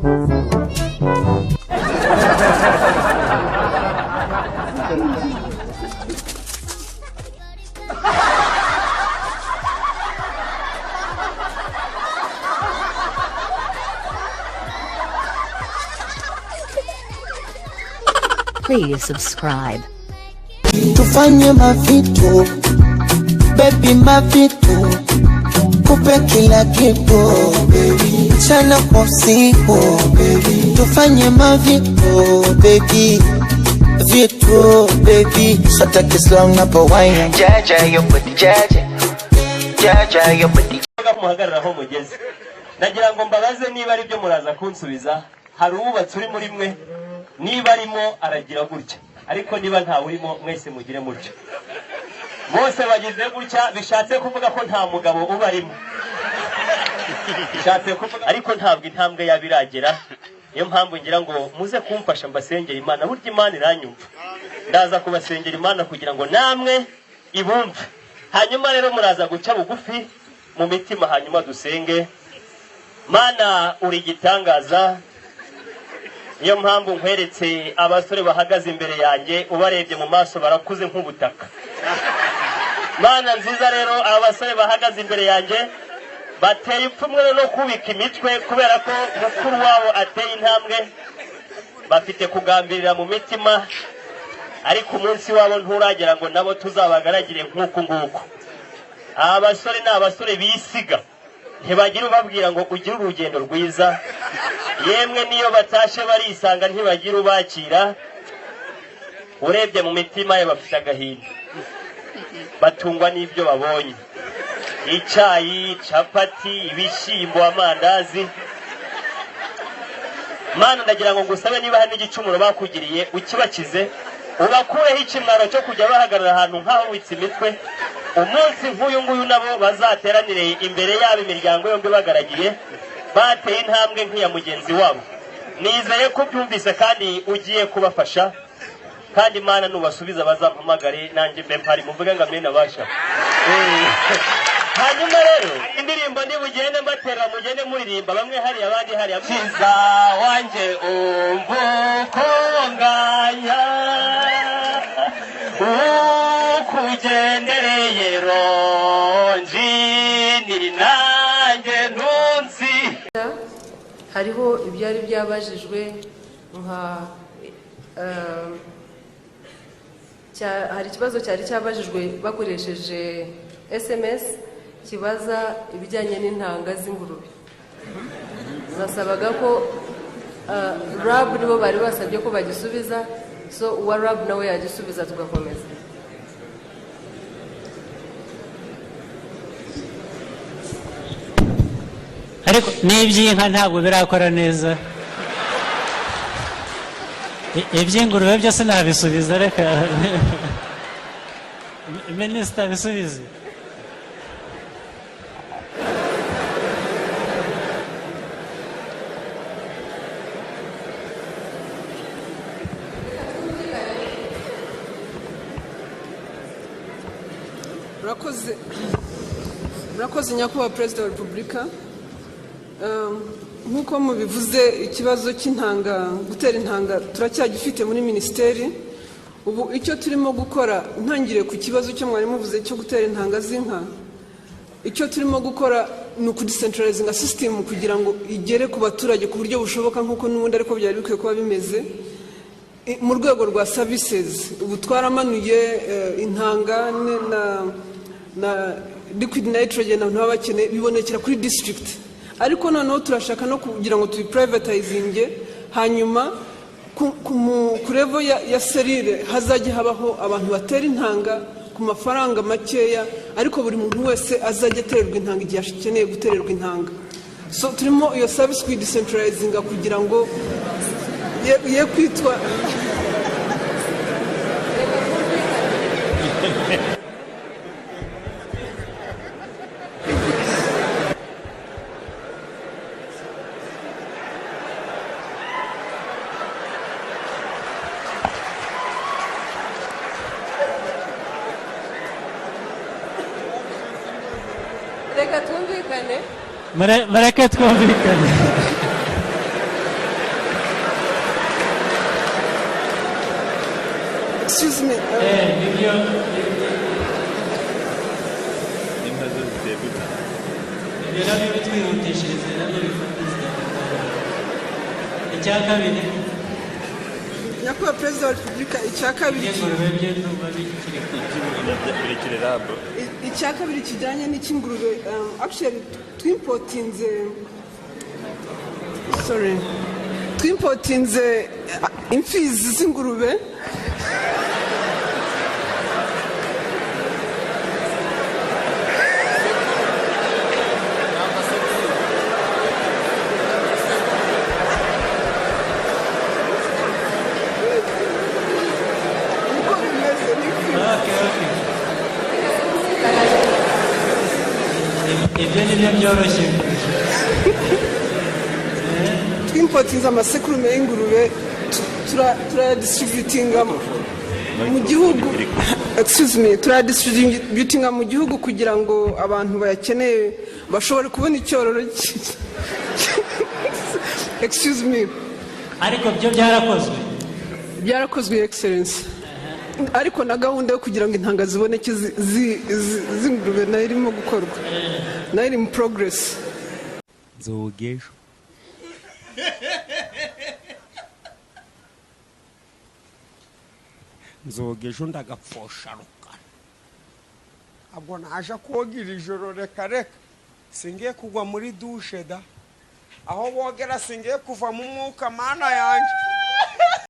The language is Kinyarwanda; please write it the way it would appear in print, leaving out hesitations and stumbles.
Please subscribe. Tufanye mavitu, baby mavitu, kupe kila kitu, chana kwa usiku, tufanye mavitu, baby, vitu, baby, so take it slow na pawaina, jaja yo puti jaja, jaja yo puti. Muhagararaho mugeze, nagira ngo mbabaze niba ari byo muraza kunsubiza. Hari ububatsi uri muri mwe, niba arimo aragira gutya, ariko niba nta urimo mwese mugire mutyo. Bose bagize gutya, bishatse kuvuga ko nta mugabo ubarimo. Bishatse kuvuga ariko ntabwo intambwe yabiragera. Niyo mpamvu ngira ngo muze kumfasha mbasengera Imana. Burya Imana iranyumva. Ndaza kubasengera Imana kugira ngo namwe ibumve. Hanyuma rero muraza guca bugufi mu mitima, hanyuma dusenge. Mana uri gitangaza. Niyo mpamvu nkweretse abasore bahagaze imbere yanjye, ubarebye mu maso barakuze nk'ubutaka. Mana nziza rero abasore bahagaze imbere yanjye bateye ipfumwe no kubika imitwe kubera ko mukuru wabo ateye intambwe. Bafite kugambirira mu mitima, ariko umunsi wabo nturagera ngo nabo tuzabagaragire nk'uko nguko. Abasore ni abasore bisiga, ntibagira ubabwira ngo ugire urugendo rwiza. Yemwe niyo batashe barisanga ntibagira ubakira. Urebye mu mitima ye bafite agahinda, batungwa n'ibyo babonye: icyayi, capati, ibishyimbo, amandazi. Mana ndagira ngo ngusabe niba hari n'igicumuro bakugiriye ukibakize, ubakureho ikimwaro cyo kujya bahagarara ahantu nk'aho witse imitwe. Umunsi nk'uyu nguyu nabo bazateranire imbere yabo imiryango yombi bagaragiye, bateye intambwe nk'iya mugenzi wabo. Nizeye ko byumvise kandi ugiye kubafasha, kandi Mana nubasubiza bazampamagare nanjye mbe mpari muvuge ngo amena basha. Hanyuma rero indirimbo ndi bugende mbatera mugende muririmba, bamwe hari abandi hari abiza wanje umvukonganya ukugendereye ronji ni nanjye ntunsi. Hariho ibyari byabajijwe hari ikibazo cyari cyabajijwe bakoresheje SMS kibaza ibijyanye n'intanga z'ingurube. Zasabaga ko RAB nibo bari basabye ko bagisubiza, so uwa RAB nawe yagisubiza tugakomeza. Ariko n'iby'inka ntabwo birakora neza. Iby'ingurube byose nabisubiza, reka Minisita bisubize. Murakoze nyakubahwa Perezida wa Repubulika. Nk'uko mubivuze, ikibazo cy'intanga, gutera intanga turacyagifite muri minisiteri. Ubu icyo turimo gukora, ntangire ku kibazo cyo mwari muvuze cyo gutera intanga z'inka, icyo turimo gukora ni ukudecentralizinga system kugira ngo igere ku baturage ku buryo bushoboka nk'uko n'ubundi ariko byari bikwiye kuba bimeze. Mu rwego rwa services ubu twaramanuye intanga na liquid nitrogen abantu baba bakeneye bibonekera kuri district, ariko noneho turashaka no kugira ngo tubiprivatizinge, hanyuma ku level ya serire hazajya habaho abantu batera intanga ku mafaranga makeya, ariko buri muntu wese azajya atererwa intanga igihe akeneye gutererwa intanga. So turimo iyo service kuyidecentralizinga kugira ngo ye kwitwa mureke twumvikane. excuse me. nibyo inka zo ziteguta ibyo nabyo bitwihutishirize nabyo bifatiza icya kabiri nyakubahwa perezida wa repubulika icya kabiri ingurube byo ndumva bikiri birekire rabo icya kabiri kijyanye n'icy'ingurube actually twimpotinze imfizi z'ingurube ibyo ni byo byoroshye twimpotinze amasekurume y'ingurube turayadistributinga mu gihugu turayadistributinga mu gihugu kugira ngo abantu bayakeneye bashobore kubona icyororo excuse me ariko byo byarakozwe excellence ariko na gahunda yo kugira ngo intanga ziboneke z'ingurube nayo irimo gukorwa nayo iri mu progress zogesho nzogejo ndagapfosha rukara abwo naje kogira ijoro reka singiye kugwa muri dushe da aho bogera singiye kuva mu mwuka mana yanjye